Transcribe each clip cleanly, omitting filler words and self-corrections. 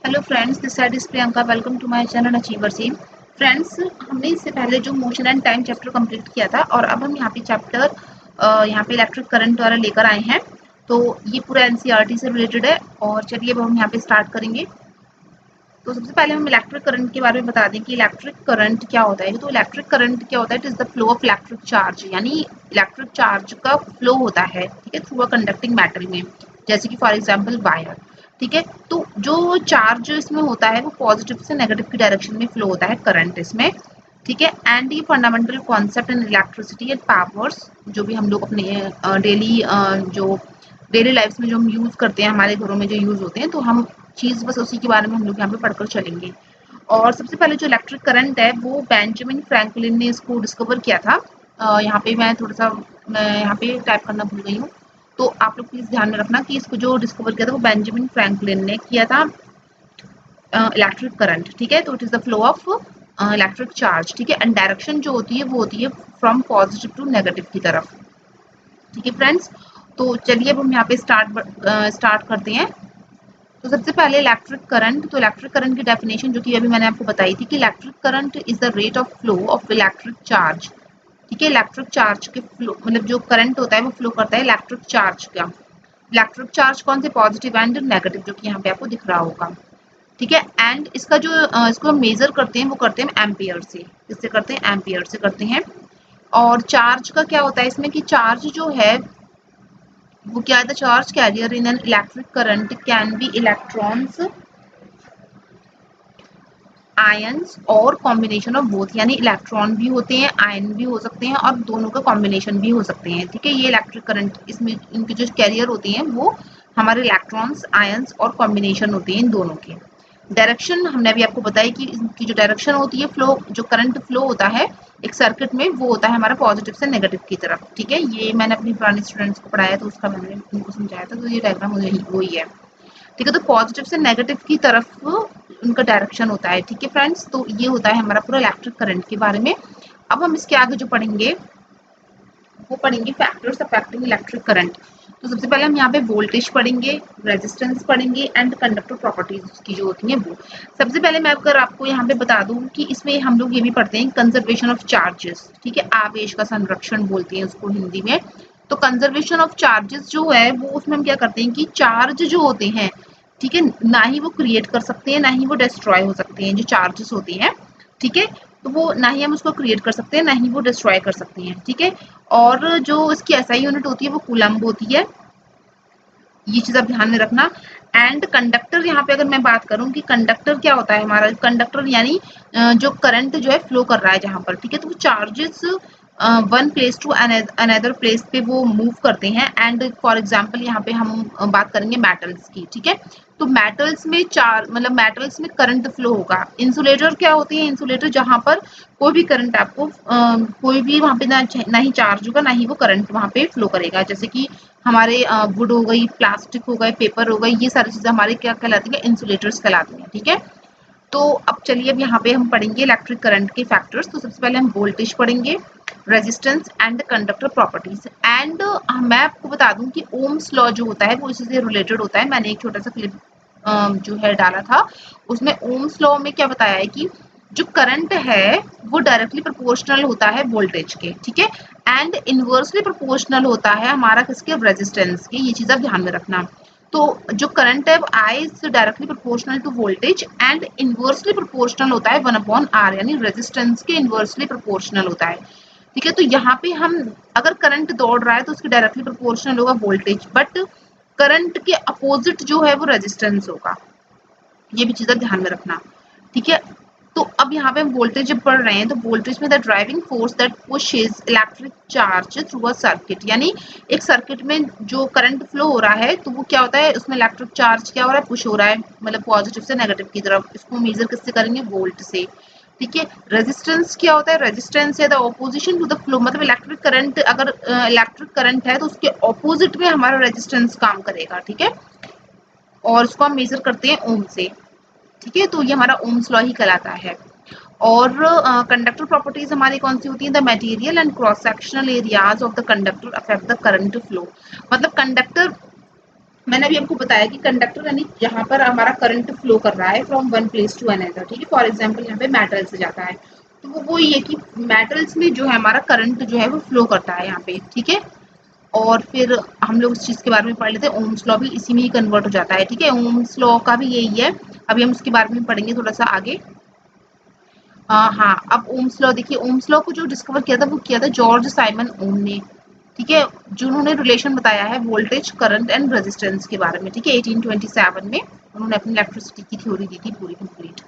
Hello friends, this side is Priyanka. Welcome to my channel achiever same. Friends, हमने इससे पहले जो motion and time chapter complete किया था और अब हम यहाँ पे चैप्टर यहाँ पे इलेक्ट्रिक करंट वाला लेकर आए हैं। तो ये पूरा एनसीईआरटी से रिलेटेड है और चलिए अब हम यहाँ पे स्टार्ट करेंगे। तो सबसे पहले हम इलेक्ट्रिक करंट के बारे में बता दें कि इलेक्ट्रिक करंट क्या होता है। तो इलेक्ट्रिक करंट क्या होता है? It is the flow of electric charge, यानी इलेक्ट्रिक चार्ज का फ्लो होता है, ठीक है, थ्रू अ कंडक्टिंग मेटल में, जैसे कि फॉर एग्जांपल वायर। ठीक है, तो जो चार्ज इसमें होता है वो पॉजिटिव से नेगेटिव की डायरेक्शन में फ्लो होता है करंट इसमें। ठीक है, एंड ये fundamental concept in electricity and powers, जो भी हम लोग अपने डेली लाइफ में जो हम यूज करते हैं, हमारे घरों में जो यूज होते हैं, तो हम चीज बस उसी के बारे में हम लोग यहाँ पे पढ़कर चलेंगे। और सबसे पहले जो इलेक्ट्रिक करंट है वो बेंजामिन फ्रैंकलिन ने इसको डिस्कवर किया था। यहाँ पे मैं यहाँ पे टाइप करना भूल गई हूँ, तो आप लोग प्लीज ध्यान में रखना कि इसको जो डिस्कवर किया था वो बेंजामिन फ्रैंकलिन ने किया था, इलेक्ट्रिक करंट। ठीक है, तो it is the flow of electric charge. ठीक है, एंड डायरेक्शन जो होती है वो होती है फ्रॉम पॉजिटिव टू नेगेटिव की तरफ। ठीक है फ्रेंड्स, तो चलिए अब हम यहाँ पे स्टार्ट करते हैं। तो सबसे पहले इलेक्ट्रिक करंट, तो इलेक्ट्रिक करंट की डेफिनेशन जो कि अभी मैंने आपको बताई थी कि electric current is the rate of flow of electric charge. ठीक है, इलेक्ट्रिक चार्ज के फ्लो मतलब जो करंट होता है वो फ्लो करता है इलेक्ट्रिक चार्ज का। इलेक्ट्रिक चार्ज कौन से? पॉजिटिव एंड नेगेटिव, जो कि यहाँ पे आपको दिख रहा होगा। ठीक है, एंड इसका जो इसको हम मेजर करते हैं वो करते हैं एम्पियर से। किससे करते हैं? एम्पियर से करते हैं। और चार्ज का क्या होता है इसमें कि चार्ज जो है वो क्या है? The charge carrier in an electric current can be electrons, ions और कॉम्बिनेशन ऑफ बोथ, यानी इलेक्ट्रॉन भी होते हैं, आयन भी हो सकते हैं और दोनों का कॉम्बिनेशन भी हो सकते हैं। ठीक है, ये इलेक्ट्रिक करंट, इसमें इनके जो कैरियर होते हैं वो हमारे इलेक्ट्रॉन्स, आयंस और कॉम्बिनेशन होते हैं इन दोनों के। डायरेक्शन हमने अभी आपको बताया कि इनकी जो डायरेक्शन होती है, फ्लो जो करंट फ्लो होता है एक सर्किट में, वो होता है हमारा पॉजिटिव से नेगेटिव की तरफ। ठीक है, ये मैंने अपनी पुराने स्टूडेंट्स को पढ़ाया तो उसका मैंने उनको समझाया था, तो ये डायग्राम वही है। ठीक है, तो पॉजिटिव से नेगेटिव की तरफ उनका डायरेक्शन होता है। ठीक है फ्रेंड्स, तो ये होता है हमारा पूरा इलेक्ट्रिक करंट के बारे में। अब हम इसके आगे जो पढ़ेंगे वो पढ़ेंगे फैक्टर्स अफेक्टिंग इलेक्ट्रिक करंट। तो सबसे पहले हम यहाँ पे वोल्टेज पढ़ेंगे, रेजिस्टेंस पढ़ेंगे एंड कंडक्टर प्रॉपर्टीज की जो होती हैं वो। सबसे पहले मैं अगर आपको यहाँ पे बता दूं कि इसमें हम लोग ये भी पढ़ते हैं कंजर्वेशन ऑफ चार्जेस। ठीक है, आवेश का संरक्षण बोलते हैं उसको हिंदी में। तो कंजर्वेशन ऑफ चार्जेस जो है वो उसमें हम क्या करते हैं कि चार्ज जो होते हैं, ठीक है, ना ही वो क्रिएट कर सकते हैं ना ही वो डिस्ट्रॉय हो सकते हैं। जो चार्जेस होते हैं, ठीक है, तो वो ना ही हम उसको क्रिएट कर सकते हैं ना ही वो डिस्ट्रॉय कर सकते हैं। ठीक है, और जो इसकी एसआई यूनिट होती है वो कूलम्ब होती है, ये चीज आप ध्यान में रखना। एंड कंडक्टर, यहाँ पे अगर मैं बात करूं कि कंडक्टर क्या होता है हमारा, कंडक्टर यानी जो करंट जो है फ्लो कर रहा है जहां पर, ठीक है, तो वो charges one place to another place पे वो मूव करते हैं। एंड फॉर एग्जांपल यहाँ पे हम बात करेंगे मेटल्स की। ठीक है, तो मेटल्स में मेटल्स में करंट फ्लो होगा। इंसुलेटर क्या होती है? इंसुलेटर जहां पर कोई भी करंट आपको कोई भी वहां पे ना ही चार्ज होगा ना ही वो करंट वहां पे फ्लो करेगा। जैसे कि हमारे वुड हो गई, प्लास्टिक हो गए, पेपर हो गई, ये सारी चीजें हमारे क्या कहलाती है? इंसुलेटर्स कहलाती हैं। ठीक है, तो अब चलिए अब यहाँ पे हम पढ़ेंगे इलेक्ट्रिक करंट के फैक्टर्स। तो सबसे पहले हम वोल्टेज पढ़ेंगे, resistance and conductor properties. And मैं आपको बता दूं कि ओम्स लॉ जो होता है वो इसी से रिलेटेड होता है। मैंने एक छोटा सा क्लिप जो है डाला था, उसमें ओम्स लॉ में क्या बताया है कि जो करंट है वो डायरेक्टली प्रोपोर्शनल होता है वोल्टेज के। ठीक है, एंड इनवर्सली प्रोपोर्शनल होता है हमारा किसके? रेजिस्टेंस के। ये चीज आप ध्यान में रखना। तो जो करंट है वो I is directly proportional to voltage and inversely proportional होता है 1/r, यानी रेजिस्टेंस के इनवर्सली प्रोपोर्शनल होता है। ठीक है, तो यहाँ पे हम अगर करंट दौड़ रहा है तो उसके डायरेक्टली प्रोपोर्शनल होगा वोल्टेज, बट करंट के अपोजिट जो है वो रेजिस्टेंस होगा। ये भी चीज़ें ध्यान में रखना। ठीक है, तो अब यहाँ पे हम वोल्टेज जब पढ़ रहे हैं तो वोल्टेज में the driving force that pushes electric charge through a circuit, यानी एक सर्किट में जो करंट फ्लो हो रहा है तो वो क्या होता है? उसमें इलेक्ट्रिक चार्ज क्या हो रहा है? पुश हो रहा है, मतलब पॉजिटिव से नेगेटिव की तरफ। इसको मेजर किससे करेंगे? वोल्ट से। ठीक है, रेजिस्टेंस क्या होता है? रेजिस्टेंस है the opposition to the flow, मतलब इलेक्ट्रिक करंट, अगर इलेक्ट्रिक करंट है तो उसके ऑपोजिट में हमारा रेजिस्टेंस काम करेगा। ठीक है, और उसको हम मेजर करते हैं ओम से। ठीक है, तो ये हमारा ओम्स लॉ ही कहलाता है। और कंडक्टर प्रॉपर्टीज हमारी कौन सी होती है? The material and cross sectional areas of the conductor affect the current flow. मतलब कंडक्टर मैंने अभी आपको बताया कि कंडक्टर यानी जहाँ पर हमारा करंट फ्लो कर रहा है from one place to another, ठीक है। फॉर एग्जांपल यहाँ पे मेटल से जाता है, तो वो ये है कि मेटल्स में जो है हमारा करंट जो है वो फ्लो करता है यहाँ पे, ठीक है। और फिर हम लोग इस चीज़ के बारे में पढ़ लेते हैं, ओम्स लॉ भी इसी में ही कन्वर्ट हो जाता है, ठीक है। ओम्स लॉ का भी यही है, अभी हम उसके बारे में पढ़ेंगे थोड़ा सा आगे। हाँ, अब ओम्स लॉ देखिए, ओम्स लॉ को जो डिस्कवर किया था वो किया था जॉर्ज साइमन ओम ने, ठीक है। जिन्होंने रिलेशन बताया है वोल्टेज, करंट एंड रेजिस्टेंस के बारे में, ठीक है। 1827 में उन्होंने अपनी इलेक्ट्रिसिटी की थ्योरी दी थी पूरी कंप्लीट।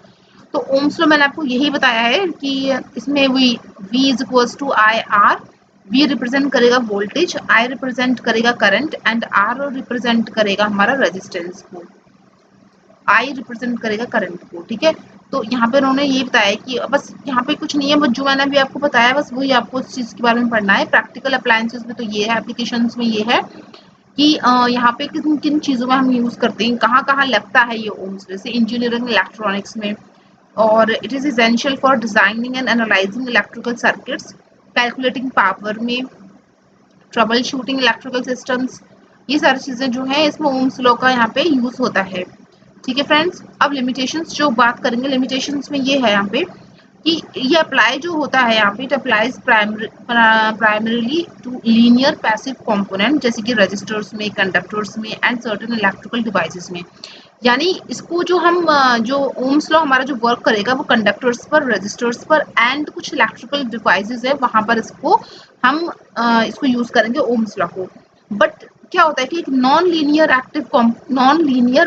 तो ओम्स लॉ मैंने आपको यही बताया है कि इसमें V is equals to I R. V represent करेगा वोल्टेज, आई रिप्रेजेंट करेगा करंट एंड आर रिप्रेजेंट करेगा हमारा रेजिस्टेंस को। आई रिप्रेजेंट करेगा करंट को, ठीक है। तो यहाँ पे उन्होंने ये बताया कि बस यहाँ पे कुछ नहीं है, बस जो मैंने अभी आपको बताया बस वही आपको इस चीज़ के बारे में पढ़ना है। प्रैक्टिकल अप्लायंसेस में तो ये है, एप्लीकेशंस में ये है कि यहाँ पे किन किन चीज़ों में हम यूज़ करते हैं, कहाँ कहाँ लगता है ये ओम्स, जैसे इंजीनियरिंग इलेक्ट्रॉनिक्स में। और it is essential for designing and analysing electrical circuits, calculating power में, ट्रबल शूटिंग इलेक्ट्रिकल सिस्टम्स। ये सारी चीज़ें जो हैं इसमें ओम्स लॉ का यहाँ पे यूज़ होता है, ठीक है फ्रेंड्स। अब लिमिटेशंस जो बात करेंगे, लिमिटेशंस में ये है यहाँ पे कि ये अप्लाई जो होता है यहाँ पे, it applies primarily to linear passive component जैसे कि रजिस्टर्स में, कंडक्टर्स में एंड सर्टेन इलेक्ट्रिकल डिवाइसेस में। यानी इसको जो हम जो ओम्स लॉ हमारा जो वर्क करेगा वो कंडक्टर्स पर, रजिस्टर्स पर एंड कुछ इलेक्ट्रिकल डिवाइसेस है वहां पर इसको हम इसको यूज करेंगे ओम्स लॉ को। बट क्या होता है कि एक नॉन लीनियर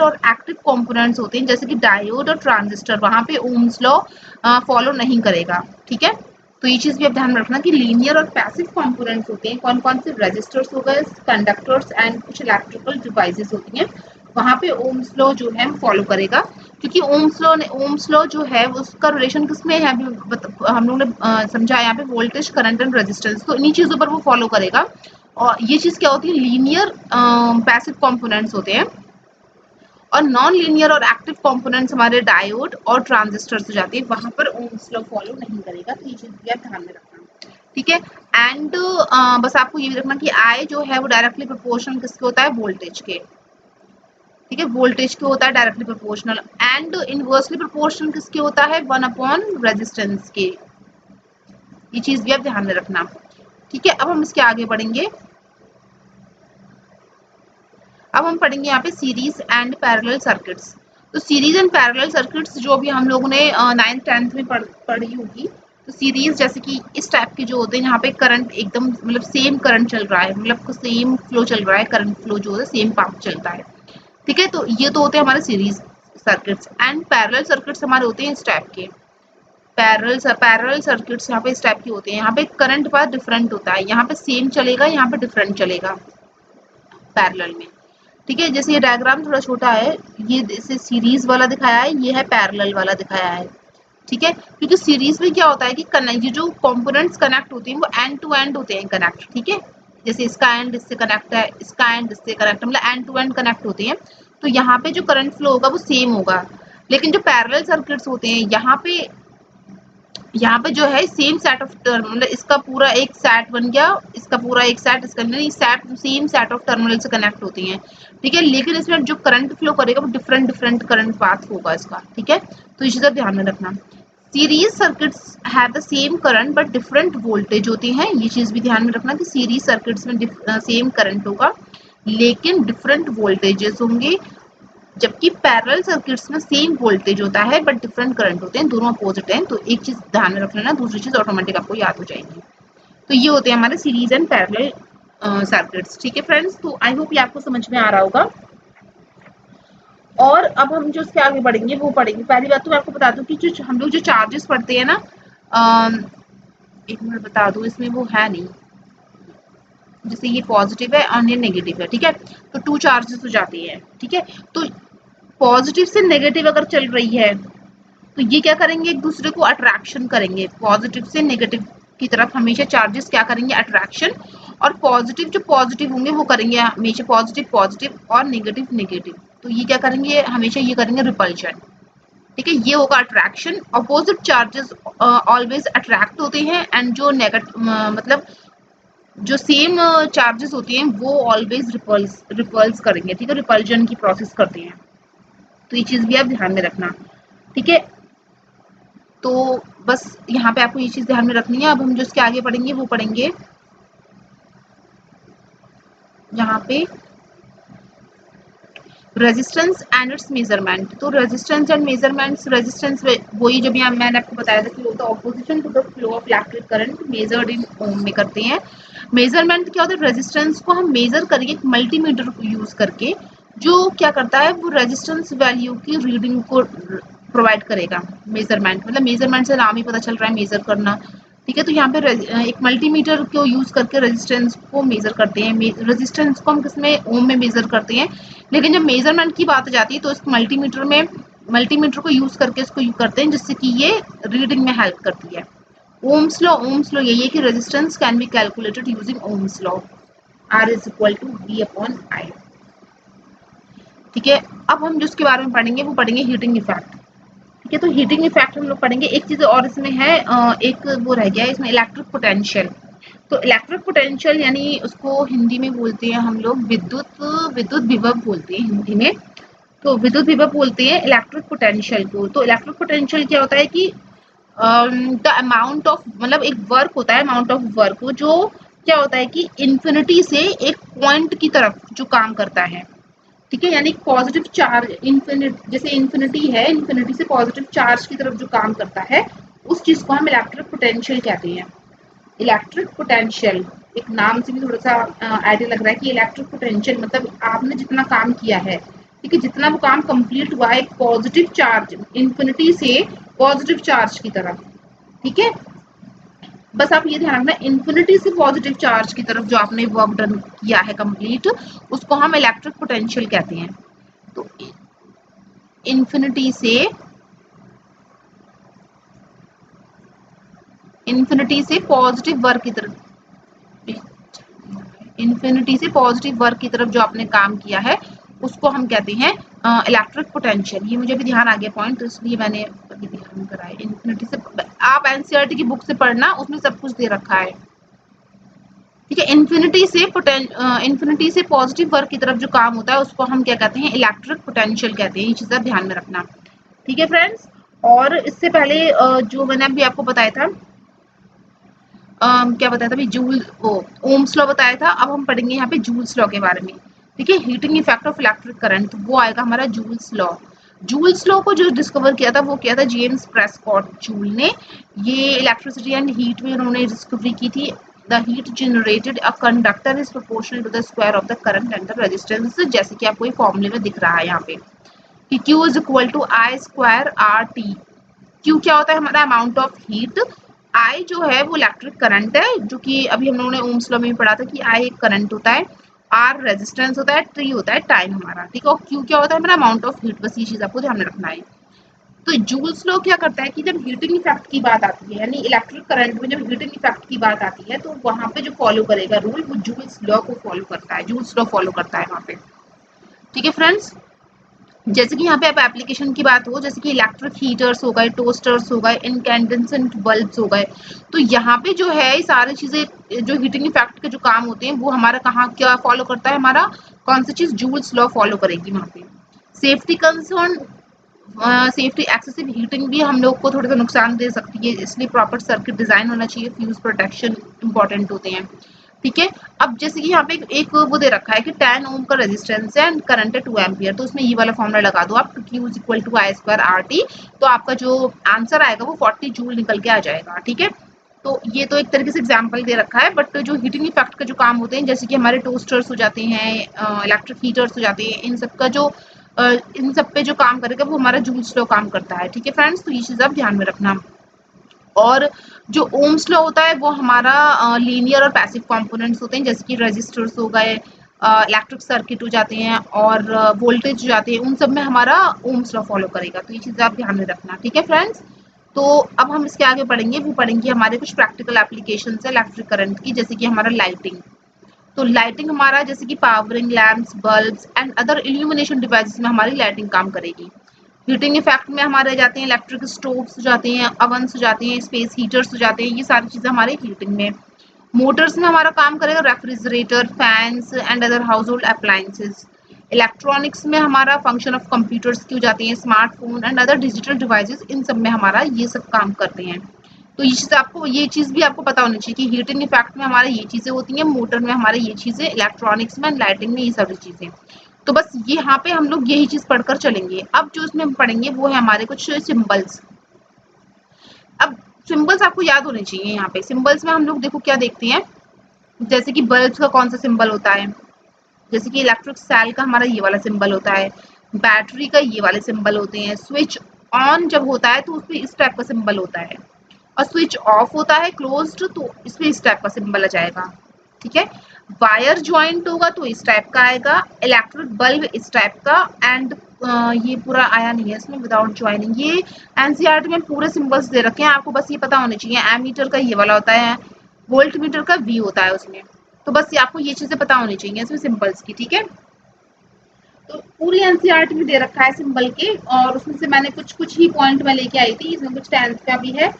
और एक्टिव कंपोनेंट्स होते हैं जैसे कि डायोड और ट्रांजिस्टर, वहां पे ओम्स लॉ फॉलो नहीं करेगा, ठीक है। तो ये चीज भी आप ध्यान में रखना कि लीनियर और पैसिव कंपोनेंट्स होते हैं, कौन कौन से, रजिस्टर्स हो गए, कंडक्टर्स एंड कुछ इलेक्ट्रिकल डिवाइसेस होती हैं, वहां पे ओम्स लॉ जो है फॉलो करेगा। क्योंकि ओम्स लॉ जो है उसका रिलेशन किसमें है, अभी हम लोगों ने समझा यहाँ पे वोल्टेज, करंट एंड रेजिस्टेंस, तो इन्हीं चीजों पर वो फॉलो करेगा। और ये चीज क्या होती है, लीनियर पैसिव कंपोनेंट्स होते हैं, और नॉन लीनियर और एक्टिव कंपोनेंट्स हमारे डायोड और ट्रांजिस्टर से जाते हैं, वहां पर ओम्स लॉ फॉलो नहीं करेगा। तो ये चीज भी आप ध्यान में रखना, ठीक है। एंड बस आपको ये भी रखना कि आई जो है वो डायरेक्टली प्रोपोर्शनल किसके होता है, वोल्टेज के, ठीक है। वोल्टेज के होता है directly proportional, and inversely proportional किसके होता है, 1 अपॉन रेजिस्टेंस के। ये चीज भी आप ध्यान में रखना, ठीक है। अब हम इसके आगे बढ़ेंगे। अब हम पढ़ेंगे यहाँ पे सीरीज एंड पैरेलल सर्किट्स। तो सीरीज एंड पैरेलल सर्किट्स जो भी हम लोगों ने 9th-10th में पढ़ी होगी, तो सीरीज जैसे कि इस टाइप के जो होते हैं, यहाँ पे करंट एकदम मतलब सेम करंट चल रहा है, मतलब सेम फ्लो चल रहा है, करंट फ्लो जो है सेम पाथ चलता है, ठीक है। तो ये तो होते हैं हमारे series circuits. And parallel circuits हमारे होते हैं इस टाइप के, पैरेलल सर्किट्स यहाँ पे इस टाइप के होते हैं। यहाँ पे करंट पाथ डिफरेंट होता है, यहाँ पे सेम चलेगा, यहाँ पे डिफरेंट चलेगा पैरेलल में, ठीक है। जैसे ये डायग्राम थोड़ा छोटा है, ये इसे सीरीज वाला दिखाया है, ये है पैरेलल वाला दिखाया है, ठीक है। क्योंकि सीरीज में क्या होता है कि ये जो कंपोनेंट्स कनेक्ट होते हैं वो एंड टू एंड होते हैं कनेक्ट, ठीक है। जैसे इसका एंड इससे कनेक्ट है, इसका एंड इससे कनेक्ट है, मतलब एंड टू एंड कनेक्ट होते हैं। तो यहाँ पे जो करंट फ्लो होगा वो सेम होगा। लेकिन जो पैरेलल सर्किट्स होते हैं यहाँ पे जो है सेम सेट ऑफ टर्म, मतलब इसका पूरा एक सेट बन गया, इसका पूरा एक सेट, इसका set, same set of terminal से कनेक्ट होती हैं, ठीक है। लेकिन इसमें जो करंट फ्लो करेगा वो डिफरेंट डिफरेंट करंट पाथ होगा इसका, ठीक है। तो ये चीज़ ध्यान में रखना। Series circuits have the same current but different voltage होती हैं, ये चीज़ भी ध्यान में रखना कि सीरीज सर्किट्स में सेम करंट होगा लेकिन डिफरेंट वोल्टेजेस होंगे, जबकि पैरेलल सर्किट्स में सेम वोल्टेज होता है बट डिफरेंट करंट होते हैं, दोनों अपोजिट हैं। तो एक चीज ध्यान में रख लेना, दूसरी चीज ऑटोमेटिक आपको याद हो जाएगी। तो ये होते हैं हमारे सीरीज एंड पैरेलल सर्किट्स, ठीक है फ्रेंड्स। तो आई होप ये आपको समझ में आ रहा होगा। और अब हम जो इसके आगे बढ़ेंगे वो पढ़ेंगे, पहली बात तो मैं आपको बता दूं कि जो हम लोग जो चार्जेस पढ़ते हैं ना, एक मिनट बता दूं, इसमें वो है नहीं, जैसे ये पॉजिटिव है और ये नेगेटिव है, ठीक है। तो 2 चार्जेस हो जाते हैं, ठीक है। तो पॉजिटिव से नेगेटिव अगर चल रही है तो ये क्या करेंगे, एक दूसरे को अट्रैक्शन करेंगे, पॉजिटिव से नेगेटिव की तरफ हमेशा चार्जेस क्या करेंगे, अट्रैक्शन। और पॉजिटिव जो पॉजिटिव होंगे वो करेंगे हमेशा पॉजिटिव पॉजिटिव, और नेगेटिव नेगेटिव, तो ये क्या करेंगे, हमेशा ये करेंगे रिपल्शन, ठीक है। ये होगा attraction. Opposite charges always attract होते हैं, एंड जो नेगेटिव मतलब जो सेम चार्जेस होते हैं वो ऑलवेज रिपल्स करेंगे, ठीक है, रिपल्जन की प्रोसेस करते हैं। तो ये चीज भी आप ध्यान में रखना, ठीक है। तो बस यहाँ पे आपको ये चीज ध्यान में रखनी है। अब हम जो इसके आगे पढ़ेंगे वो पढ़ेंगे यहाँ पे रेजिस्टेंस एंड इट्स मेजरमेंट। तो रेजिस्टेंस एंड मेजरमेंट्स, रेजिस्टेंस वही जब यहाँ मैंने आपको बताया था कि वो तो opposition to the flow of electric current measured in ohm में करते हैं। मेजरमेंट क्या होता है, रेजिस्टेंस को हम मेजर करेंगे एक मल्टीमीटर को यूज करके, जो क्या करता है वो रेजिस्टेंस वैल्यू की रीडिंग को प्रोवाइड करेगा। मेजरमेंट मतलब मेजरमेंट से नाम ही पता चल रहा है, मेजर करना, ठीक है। तो यहाँ पे एक मल्टीमीटर को यूज करके रेजिस्टेंस को मेजर करते हैं। रेजिस्टेंस को हम किसमें, ओम में मेजर करते हैं। लेकिन जब मेजरमेंट की बात आ जाती है तो इस मल्टीमीटर को यूज करके इसको यूज करते हैं, जिससे कि ये रीडिंग में हेल्प करती है। ओम्स लॉ यही है कि resistance can be calculated using Ohm's law, R is equal to V upon I, ठीक है। अब हम जिसके बारे में पढ़ेंगे वो पढ़ेंगे हीटिंग इफेक्ट, ठीक है। तो हीटिंग इफेक्ट हम लोग पढ़ेंगे। एक चीज और इसमें है, एक वो रह गया है इसमें, इलेक्ट्रिक पोटेंशियल। तो इलेक्ट्रिक पोटेंशियल यानी उसको हिंदी में बोलते हैं हम लोग विद्युत विद्युत विभव बोलते हैं हिंदी में। तो विद्युत विभव बोलते हैं इलेक्ट्रिक पोटेंशियल को। तो इलेक्ट्रिक पोटेंशियल क्या होता है कि द अमाउंट ऑफ, मतलब एक वर्क होता है, अमाउंट ऑफ वर्क जो क्या होता है कि इन्फिनिटी से एक पॉइंट की तरफ जो काम करता है, ठीक है। यानी पॉजिटिव चार्ज इन्फिनिट, जैसे इन्फिनिटी है, इन्फिनिटी से पॉजिटिव चार्ज की तरफ जो काम करता है उस चीज को हम इलेक्ट्रिक पोटेंशियल कहते हैं। इलेक्ट्रिक पोटेंशियल एक नाम से भी थोड़ा सा आइडिया लग रहा है कि इलेक्ट्रिक पोटेंशियल मतलब आपने जितना काम किया है, ठीक है, जितना वो काम कंप्लीट हुआ है एक पॉजिटिव चार्ज इन्फिनिटी से पॉजिटिव चार्ज की तरफ, ठीक है। बस आप ये ध्यान रखना, इन्फिनिटी से पॉजिटिव चार्ज की तरफ जो आपने वर्क डन किया है कंप्लीट, उसको हम इलेक्ट्रिक पोटेंशियल कहते हैं। तो इन्फिनिटी से पॉजिटिव वर्क की तरफ, इन्फिनिटी से पॉजिटिव वर्क की तरफ जो आपने काम किया है उसको हम कहते हैं इलेक्ट्रिक पोटेंशियल। ये मुझे भी ध्यान आ गया पॉइंट, तो इसलिए मैंने अभी ध्यान कराया। इन्फिनिटी से आप एनसीईआरटी की बुक से पढ़ना, उसमें सब कुछ दे रखा है, ठीक है। इन्फिनिटी से पॉजिटिव वर्क की तरफ जो काम होता है उसको हम क्या कहते हैं, इलेक्ट्रिक पोटेंशियल कहते हैं। ये चीज आप ध्यान में रखना, ठीक है फ्रेंड्स। और इससे पहले जो मैंने अभी आपको बताया था, क्या बताया था अभी, जूल वो ओम्स लॉ बताया था। अब हम पढ़ेंगे यहाँ पे जूल्स लॉ के बारे में, ठीक है। Heating effect of electric current, वो आएगा हमारा जूल्स लॉ। जूल्स लॉ को जो डिस्कवर किया था वो किया था जेम्स प्रेस्कॉट जूल ने। ये इलेक्ट्रिसिटी एंड हीट में उन्होंने डिस्कवरी की थी। The heat generated a conductor is proportional to the square of the current and the resistance, जैसे कि आपको ये फॉर्मूले में दिख रहा है यहाँ पे कि Q is equal to I square R T. Q क्या होता है हमारा, अमाउंट ऑफ हीट। आई जो है वो इलेक्ट्रिक करंट है, जो कि अभी हम लोगों ने ओम्स लॉ में पढ़ा था कि आई एक करंट होता है, आर रेजिस्टेंस होता है, टी होता है टाइम हमारा, ठीक है। और क्यू क्या होता है हमारा, अमाउंट ऑफ हीट। बस ये चीज आपको ध्यान में रखना है। तो जूल्स लॉ क्या करता है कि जब हीटिंग इफेक्ट की बात आती है, यानी इलेक्ट्रिक करंट में जब हीटिंग इफेक्ट की बात आती है, तो वहां पे जो फॉलो करेगा रूल वो जूल्स लॉ को फॉलो करता है, जूल्स लॉ फॉलो करता है वहां पे, ठीक है फ्रेंड्स। जैसे कि यहाँ पे अब एप्लीकेशन की बात हो, जैसे कि इलेक्ट्रिक हीटर्स हो गए, टोस्टर्स हो गए, इनकैंडेसेंट बल्ब्स हो गए, तो यहाँ पे जो है सारी चीजें जो हीटिंग इफेक्ट के जो काम होते हैं वो हमारा कहाँ क्या फॉलो करता है, हमारा कौन सी चीज, जूल्स लॉ फॉलो करेगी वहाँ पे। Safety concern, safety excessive heating भी हम लोग को थोड़ा सा नुकसान दे सकती है, इसलिए प्रॉपर सर्किट डिजाइन होना चाहिए, फ्यूज प्रोटेक्शन इंपॉर्टेंट होते हैं, ठीक है। अब जैसे कि यहाँ पे एक वो दे रखा है कि 10 ओम का रेजिस्टेंस है एंड करंट है 2 एम्पियर, तो उसमें ये वाला फॉर्मूला लगा दो आप, Q is equal to I square R T, तो आपका जो आंसर आएगा वो 40 जूल निकल के आ जाएगा, ठीक है। तो ये तो एक तरीके से एग्जाम्पल दे रखा है, बट जो हीटिंग इफेक्ट का जो काम होते हैं, जैसे कि हमारे टोस्टर्स हो जाते हैं, इलेक्ट्रिक हीटर्स हो जाते हैं, इन सब का जो इन सब पे जो काम करेगा वो हमारा जूल्स लॉ काम करता है, ठीक है फ्रेंड्स। तो ये चीज आप ध्यान में रखना। और जो ओम्स लॉ होता है वो हमारा लीनियर और पैसिव कंपोनेंट्स होते हैं, जैसे कि रेजिस्टर्स हो गए, इलेक्ट्रिक सर्किट हो जाते हैं, और वोल्टेज हो जाते हैं, उन सब में हमारा ओम्स लॉ फॉलो करेगा। तो ये चीज़ आप ध्यान में रखना, ठीक है फ्रेंड्स। तो अब हम इसके आगे पढ़ेंगे, वो पढ़ेंगे हमारे कुछ प्रैक्टिकल एप्लीकेशन है इलेक्ट्रिक करंट की, जैसे कि हमारा लाइटिंग। तो लाइटिंग हमारा जैसे कि powering lamps, bulbs and other illumination devices में हमारी लाइटिंग काम करेगी। हीटिंग इफेक्ट में हमारे जाते हैं इलेक्ट्रिक स्टोव्स हो जाते हैं, अवन्स हो जाते हैं, स्पेस हीटर्स हो जाते हैं, ये सारी चीजें हमारे हीटिंग में। मोटर्स में हमारा काम करेगा refrigerator, fans and other household appliances. Electronics में हमारा फंक्शन ऑफ कंप्यूटर्स की हो जाती है, smartphone and other digital devices, इन सब में हमारा ये सब काम करते हैं। तो ये चीज़ भी आपको पता होनी चाहिए कि हीटिंग इफेक्ट में हमारे ये चीज़ें होती हैं, मोटर में हमारे ये चीज़ें, इलेक्ट्रॉनिक्स में, लाइटिंग में ये सारी चीज़ें। तो बस ये यहाँ पे हम लोग यही चीज़ पढ़कर चलेंगे। अब जो इसमें हम पढ़ेंगे वो है हमारे कुछ सिंबल्स। अब सिंबल्स आपको याद होने चाहिए। यहाँ पे सिंबल्स में हम लोग देखो क्या देखते हैं, जैसे कि बल्ब का कौन सा सिंबल होता है, जैसे कि इलेक्ट्रिक सेल का हमारा ये वाला सिंबल होता है, बैटरी का ये वाले सिंबल होते हैं, स्विच ऑन जब होता है तो उसमें इस टाइप का सिंबल होता है, और स्विच ऑफ होता है क्लोज्ड तो इसमें इस टाइप का सिंबल आ जाएगा। ठीक है, वायर ज्वाइंट होगा तो इस टाइप का आएगा, इलेक्ट्रिक बल्ब इस टाइप का, एंड ये पूरा आया नहीं है इसमें विदाउट ज्वाइनिंग। ये एनसीईआरटी में पूरे सिंबल्स दे रखे हैं, आपको बस ये पता होने चाहिए। एमीटर का ये वाला होता है, वोल्ट मीटर का वी होता है उसमें। तो बस ये आपको ये चीजें पता होनी चाहिए इसमें सिंबल्स की। ठीक है, तो पूरी एनसीईआरटी में दे रखा है सिंबल के, और उसमें से मैंने कुछ कुछ ही पॉइंट में लेके आई थी। इसमें कुछ 10th का भी है,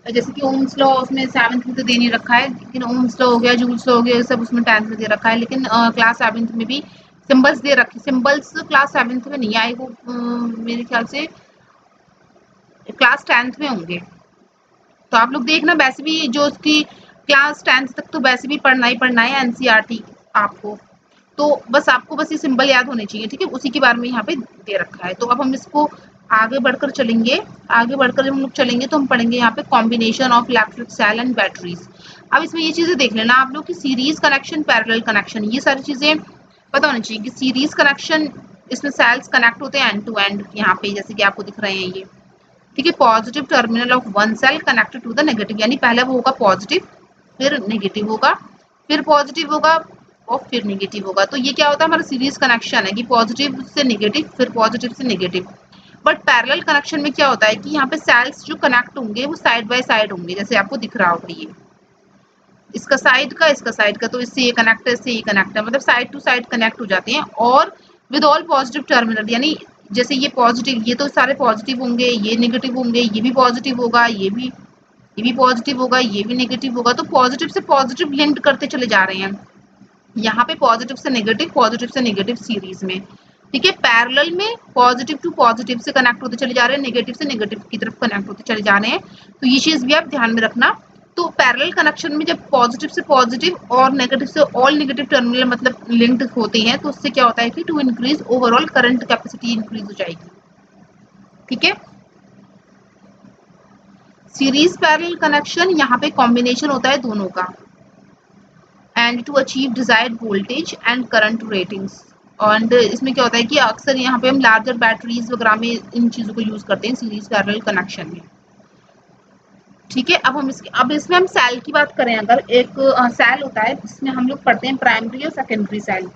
जैसे कि ओम्स लॉ उसमें 7th में तो दे नहीं रखा है, लेकिन ओम्स लॉ हो गया, जूल्स लॉ हो गया, ये सब उसमें 10th में दे रखा है। लेकिन क्लास 7th में भी सिंबल्स दे रखे, सिंबल्स क्लास 7th में नहीं आए, वो मेरे ख्याल से क्लास 10th में होंगे। तो आप लोग देखना, वैसे भी जो उसकी क्लास 10th तक तो वैसे भी पढ़ना ही पढ़ना है एनसीईआरटी आपको। तो बस आपको बस ये सिंबल याद होने चाहिए। ठीक है, उसी के बारे में यहाँ पे दे रखा है। तो अब हम इसको आगे बढ़कर चलेंगे। आगे बढ़कर जब हम लोग चलेंगे तो हम पढ़ेंगे यहाँ पे combination of electric cell and batteries. अब इसमें ये चीजें देख लेना आप लोग कि सीरीज कनेक्शन, पैरेलल कनेक्शन, ये सारी चीजें पता होनी चाहिए कि सीरीज कनेक्शन, इसमें सेल्स कनेक्ट होते हैं एंड टू एंड, यहाँ पे जैसे कि आपको दिख रहे हैं ये। ठीक है, positive terminal of one cell connected to the negative, यानी पहले वो होगा पॉजिटिव, फिर नेगेटिव होगा, फिर पॉजिटिव होगा और फिर नेगेटिव होगा। तो ये क्या होता है, हमारा सीरीज कनेक्शन है कि पॉजिटिव से नेगेटिव, फिर पॉजिटिव से नेगेटिव। बट पैरेलल कनेक्शन में क्या होता है कि यहाँ पे सेल्स जो कनेक्ट होंगे वो साइड बाय साइड होंगे, जैसे आपको दिख रहा होगा ये, इसका साइड का इसका साइड का, तो इससे ये कनेक्ट है इससे ये कनेक्ट है, मतलब साइड टू साइड कनेक्ट हो जाते हैं। और विद ऑल पॉजिटिव टर्मिनल, यानी जैसे ये पॉजिटिव, ये तो सारे पॉजिटिव होंगे, ये नेगेटिव होंगे, ये भी पॉजिटिव होगा, ये भी पॉजिटिव होगा, ये भी नेगेटिव होगा। तो पॉजिटिव से पॉजिटिव लिंक करते चले जा रहे हैं यहाँ पे, पॉजिटिव से नेगेटिव सीरीज में। ठीक है, पैरेलल में पॉजिटिव टू पॉजिटिव से कनेक्ट होते चले जा रहे हैं, नेगेटिव से नेगेटिव की तरफ कनेक्ट होते चले जा रहे हैं। तो ये चीज भी आप ध्यान में रखना। तो पैरेलल कनेक्शन में जब पॉजिटिव से पॉजिटिव और नेगेटिव से ऑल नेगेटिव टर्मिनल मतलब लिंक्ड होते हैं, तो उससे क्या होता है कि to increase overall current capacity increase हो जाएगी। ठीक है, सीरीज पैरेलल कनेक्शन यहाँ पे कॉम्बिनेशन होता है दोनों का, and to achieve desired voltage and current ratings. And इसमें क्या होता है कि अक्सर यहाँ पे हम लार्जर बैटरीज वगैरह में इन चीजों को यूज करते हैं सीरीज पैरेलल कनेक्शन में। ठीक है, अब इसमें हम सेल की बात करें, अगर एक सेल होता है जिसमें हम लोग पढ़ते हैं प्राइमरी और सेकेंडरी सेल।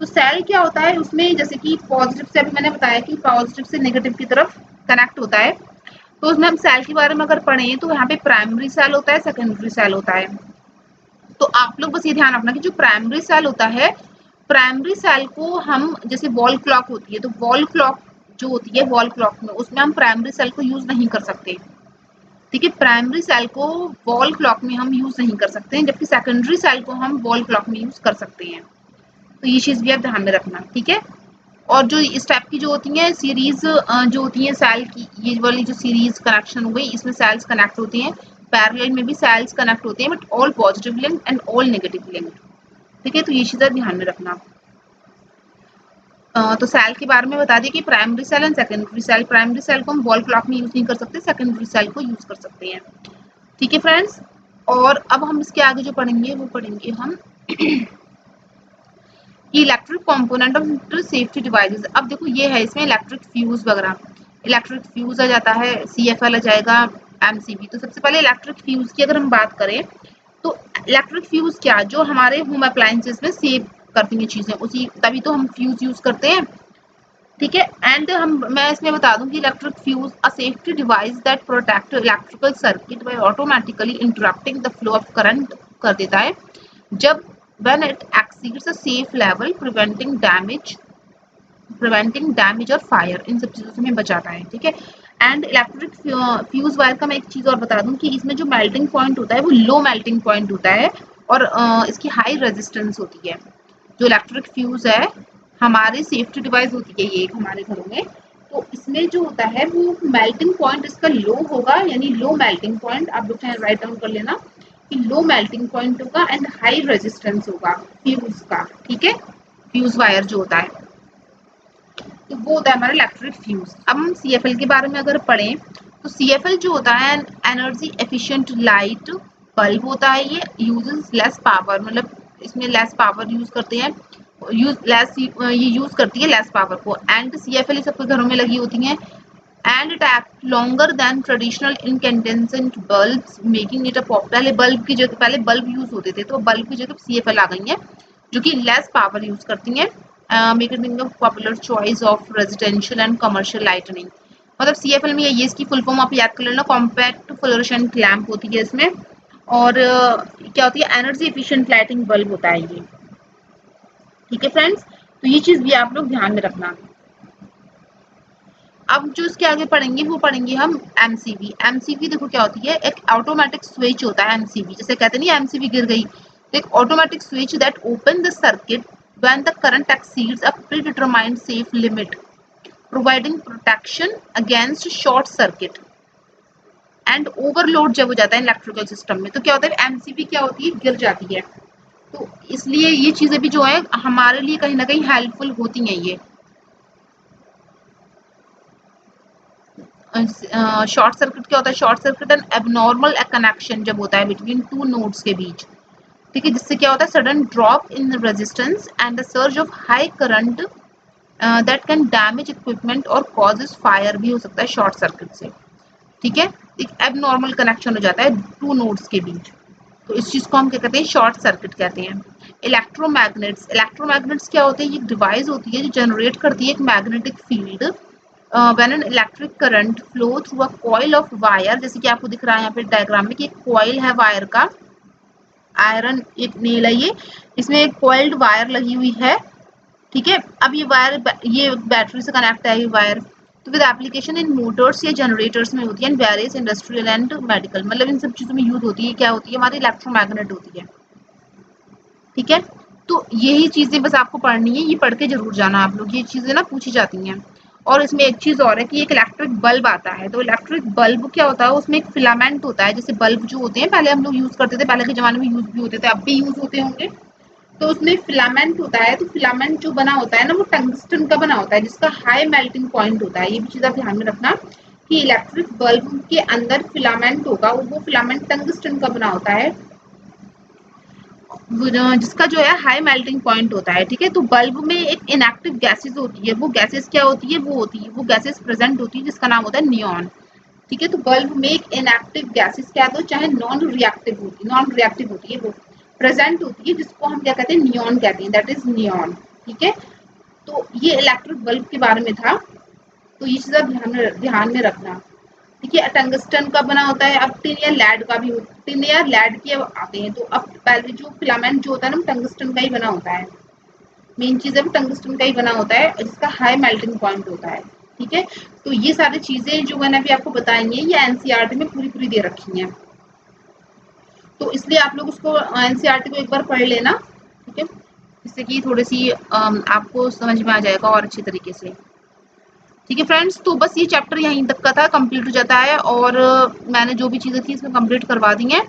तो सेल क्या होता है उसमें, जैसे कि पॉजिटिव से अभी मैंने बताया कि पॉजिटिव से नेगेटिव की तरफ कनेक्ट होता है, तो उसमें हम सेल के बारे में अगर पढ़ें तो यहाँ पे प्राइमरी सेल होता है, सेकेंडरी सेल होता है। तो आप लोग बस ये ध्यान रखना कि जो प्राइमरी सेल होता है, प्राइमरी सेल को हम, जैसे वॉल क्लॉक होती है, तो वॉल क्लॉक जो होती है, वॉल क्लॉक में उसमें हम प्राइमरी सेल को यूज नहीं कर सकते। ठीक है, प्राइमरी सेल को वॉल क्लॉक में हम यूज नहीं कर सकते हैं, जबकि सेकेंडरी सेल को हम वॉल क्लॉक में यूज कर सकते हैं। तो ये चीज भी आप ध्यान में रखना। ठीक है, और जो इस टाइप की जो होती है सीरीज जो होती है सेल की, ये वाली जो सीरीज कनेक्शन हो गई, इसमें सेल्स कनेक्ट होती हैं, पैरेलल में भी सेल्स कनेक्ट होते हैं, but all positive link and all negative link. ठीक है, तो ये चीज़ें ध्यान में रखना। तो सेल के बारे में बता दिए कि primary cell and secondary cell. Primary cell को हम वॉल क्लॉक में यूज नहीं कर सकते, सेकेंडरी सेल को यूज कर सकते हैं। ठीक है फ्रेंड्स, और अब हम इसके आगे जो पढ़ेंगे वो पढ़ेंगे हम electric component of safety devices. अब देखो ये है, इसमें इलेक्ट्रिक फ्यूज वगैरह, इलेक्ट्रिक फ्यूज आ जाता है, CFL आ जाएगा, MCB। तो सबसे पहले इलेक्ट्रिक फ्यूज की अगर हम बात करें तो इलेक्ट्रिक फ्यूज क्या, जो हमारे होम अप्लायंसेस में सेव करती हैं चीजें, उसी तभी तो हम फ्यूज यूज करते हैं। ठीक है, एंड मैं इसमें बता दूं कि electric fuse a safety device that protect electrical circuit by automatically interrupting the flow of current कर देता है, जब when it exceeds a safe level preventing damage और फायर, इन सब चीजों से हमें बचाता है। ठीक है, एंड इलेक्ट्रिक फ्यूज वायर का मैं एक चीज और बता दूं कि इसमें जो मेल्टिंग पॉइंट होता है वो लो मेल्टिंग पॉइंट होता है, और इसकी हाई रेजिस्टेंस होती है। जो इलेक्ट्रिक फ्यूज है हमारी सेफ्टी डिवाइस होती है ये एक हमारे घरों में। तो इसमें जो होता है वो मेल्टिंग पॉइंट इसका लो होगा, यानी लो मेल्टिंग पॉइंट, आप लोग चाहे राइट डाउन कर लेना कि लो मेल्टिंग पॉइंट होगा एंड हाई रेजिस्टेंस होगा फ्यूज का, ठीक है, फ्यूज वायर जो होता है। तो वो होता है हमारा इलेक्ट्रिक फ्यूज। अब हम सीएफएल के बारे में अगर पढ़ें तो सीएफएल जो होता है एनर्जी एफिशिएंट लाइट बल्ब होता है। ये यूजेस लेस पावर, मतलब इसमें लेस पावर यूज करते हैं, ये यूज करती है लेस पावर को। एंड सीएफएल सबके घरों में लगी होती हैं। And it act longer than traditional incandescent bulbs making it a पहले बल्ब की जगह, पहले बल्ब यूज होते थे तो बल्ब की जगह सीएफएल आ गई हैं जो कि लेस पावर यूज करती हैं। Make it a popular choice of residential and commercial lightning. मतलब सीएफएल में ये इसकी फुल फॉर्म आप याद कर लेना, कॉम्पैक्ट फ्लोरेसेंट लैंप होती है इसमें। और क्या होती है, एनर्जी एफिशिएंट लाइटिंग बल्ब होता है ये, ठीक है फ्रेंड्स। तो ये चीज भी आप लोग ध्यान में रखना। अब जो इसके आगे पढ़ेंगे वो पढ़ेंगे हम एमसीबी। एमसीबी देखो क्या होती है, एक ऑटोमेटिक स्विच होता है एमसीबी, जैसे कहते नहीं एमसीबी गिर गई, एक automatic switch that open the circuit when the current exceeds a predetermined safe limit providing protection against short circuit and overload जब हो जाता है इलेक्ट्रिकल सिस्टम में। तो क्या होता है एमसीबी क्या होती है, गिर जाती है। तो इसलिए ये चीजें भी जो है हमारे लिए कहीं ना कहीं हेल्पफुल होती हैं ये। शॉर्ट सर्किट क्या होता है, short circuit and abnormal connection जब होता है बिटवीन टू नोड्स के बीच, ठीक है, जिससे क्या होता है sudden drop in resistance and the surge of high current that can damage equipment और कॉजेज फायर भी हो सकता है शॉर्ट सर्किट से, ठीक है। एक एबनॉर्मल कनेक्शन हो जाता है टू नोड्स के बीच, तो इस चीज को हम क्या कहते हैं, शॉर्ट सर्किट कहते हैं। इलेक्ट्रोमैग्नेट्स, इलेक्ट्रोमैग्नेट्स क्या होते हैं, ये डिवाइस होती है जो जनरेट करती है एक magnetic field when an electric current flow through a coil of wire, जैसे कि आपको दिख रहा है यहाँ पे डायग्राम में कि एक कॉइल है वायर का, आयरन एक नेल है इसमें एक कॉइल्ड वायर लगी हुई है, ठीक है। अब ये वायर ये बैटरी से कनेक्ट है ये वायर, तो विद एप्लीकेशन इन मोटर्स या जनरेटर्स में होती है, वेरियस इंडस्ट्रियल एंड मेडिकल, मतलब इन सब चीजों में यूज होती है, क्या होती है हमारी इलेक्ट्रोमैग्नेट होती है, ठीक है। तो यही चीजें बस आपको पढ़नी है, ये पढ़ के जरूर जाना आप लोग, ये चीजें ना पूछी जाती हैं। और इसमें एक चीज और है कि एक इलेक्ट्रिक बल्ब आता है, तो इलेक्ट्रिक बल्ब क्या होता है, उसमें एक फिलामेंट होता है, जैसे बल्ब जो होते हैं पहले हम लोग यूज करते थे, पहले के जमाने में यूज भी होते थे, अब भी यूज होते होंगे। तो उसमें फिलामेंट होता है, तो फिलामेंट जो बना होता है ना वो टंगस्टन का बना होता है, जिसका हाई मेल्टिंग पॉइंट होता है। ये भी चीज आप ध्यान में रखना कि इलेक्ट्रिक बल्ब के अंदर फिलामेंट होगा, वो फिलामेंट टंगस्टन का बना होता है, जिसका जो है हाई मेल्टिंग पॉइंट होता है, ठीक है। तो बल्ब में एक इनएक्टिव गैसेस होती है, वो गैसेस क्या होती है, वो गैसेस प्रेजेंट होती है जिसका नाम होता है नियॉन, ठीक है। तो बल्ब में एक इनएक्टिव गैसेस क्या होती है, चाहे नॉन रिएक्टिव होती है, वो प्रेजेंट होती है, जिसको हम क्या कहते हैं, नियॉन कहते हैं, दैट इज नियॉन, ठीक है। तो ये इलेक्ट्रिक बल्ब के बारे में था, तो ये चीज आप ध्यान में रखना, ठीक है। टंगस्टन का बना होता है, अब टिन या लैड का भी, टिन या लैड के आते हैं। तो अब पहले जो फिलामेंट जो होता है ना टंगस्टन का ही बना होता है, मेन चीज है वो टंगस्टन का ही बना होता है, जिसका हाई मेल्टिंग पॉइंट होता है, ठीक है। तो ये सारी चीजें जो मैंने अभी आपको बताई हैं ये एनसीईआरटी में पूरी पूरी दे रखी हैं, तो इसलिए आप लोग उसको एनसीईआरटी को एक बार पढ़ लेना, ठीक है, जिससे कि थोड़ी सी आपको समझ में आ जाएगा और अच्छी तरीके से, ठीक है फ्रेंड्स। तो बस ये चैप्टर यहीं तक का था, कंप्लीट हो जाता है, और मैंने जो भी चीज़ें थी इसमें कंप्लीट करवा दी हैं।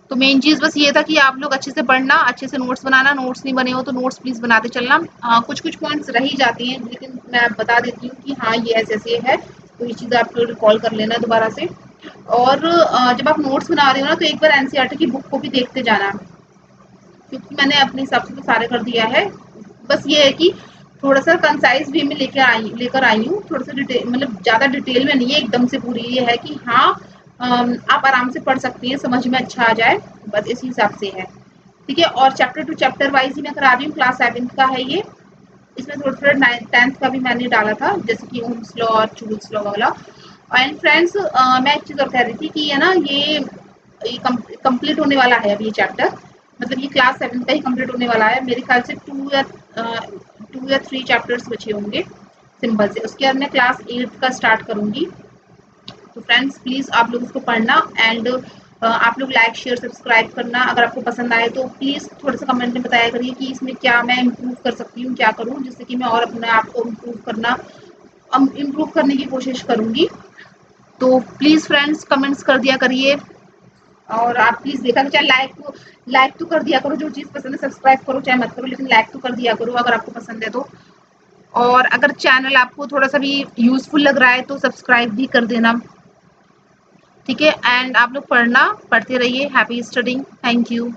तो मेन चीज़ बस ये था कि आप लोग अच्छे से पढ़ना, अच्छे से नोट्स बनाना, नोट्स नहीं बने हो तो नोट्स प्लीज़ बनाते चलना। कुछ कुछ पॉइंट्स रह ही जाती हैं, लेकिन मैं बता देती हूँ कि हाँ ये ऐसे ऐसे है, तो ये चीज़ आप लोग रिकॉल कर लेना दोबारा से। और जब आप नोट्स बना रहे हो ना तो एक बार एनसीईआरटी की बुक को भी देखते जाना, क्योंकि मैंने अपने हिसाब से तो सारे कर दिया है। बस ये है कि थोड़ा सा कंसाइज वे में लेकर आई हूँ, थोड़ा सा डिटेल, मतलब ज़्यादा डिटेल में नहीं है एकदम से पूरी, ये है कि हाँ आप आराम से पढ़ सकती हैं, समझ में अच्छा आ जाए, बस इसी हिसाब से है, ठीक है। और चैप्टर टू चैप्टर वाइज ही मैं करा रही हूँ, क्लास 7th का है ये, इसमें थोड़ा थोड़ा 9th का भी मैंने डाला था, जैसे कि ओम्स लॉ और चूल्स लॉ वाला। एंड फ्रेंड्स मैं एक चीज़ और कह रही थी कि ये ना ये कंप्लीट होने वाला है अभी ये चैप्टर, मतलब ये क्लास 7 का ही कंप्लीट होने वाला है, मेरे ख्याल से 2 या 3 चैप्टर्स बचे होंगे सिंपल से, उसके बाद मैं क्लास 8 का स्टार्ट करूंगी। तो फ्रेंड्स प्लीज आप लोग उसको पढ़ना, एंड आप लोग लाइक शेयर सब्सक्राइब करना। अगर आपको पसंद आए तो प्लीज़ थोड़ा सा कमेंट में बताया करिए कि इसमें क्या मैं इम्प्रूव कर सकती हूँ, क्या करूँ जिससे कि मैं और अपने आप को इम्प्रूव करने की कोशिश करूँगी। तो प्लीज़ फ्रेंड्स कमेंट्स कर दिया करिए और आप प्लीज़ देखा चाहे लाइक तो कर दिया करो, जो चीज़ पसंद है सब्सक्राइब करो चाहे मत करो, लेकिन लाइक तो कर दिया करो अगर आपको पसंद है तो। और अगर चैनल आपको थोड़ा सा भी यूज़फुल लग रहा है तो सब्सक्राइब भी कर देना, ठीक है। एंड आप लोग पढ़ते रहिए। Happy studying. Thank you.